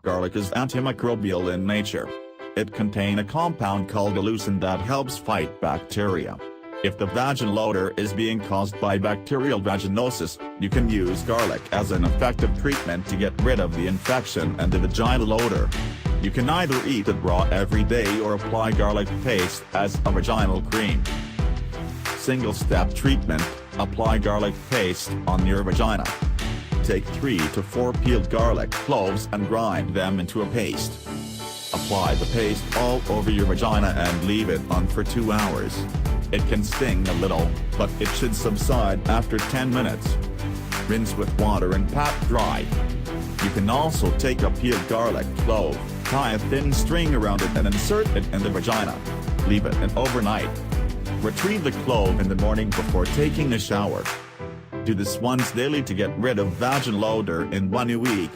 Garlic is antimicrobial in nature. It contains a compound called allicin that helps fight bacteria. If the vaginal odor is being caused by bacterial vaginosis, you can use garlic as an effective treatment to get rid of the infection and the vaginal odor. You can either eat it raw every day or apply garlic paste as a vaginal cream. Single-step treatment: apply garlic paste on your vagina. Take 3 to 4 peeled garlic cloves and grind them into a paste. Apply the paste all over your vagina and leave it on for 2 hours. It can sting a little, but it should subside after 10 minutes. Rinse with water and pat dry. You can also take a peeled garlic clove, tie a thin string around it and insert it in the vagina. Leave it in overnight. Retrieve the clove in the morning before taking a shower. Do this once daily to get rid of vaginal odor in 1 week.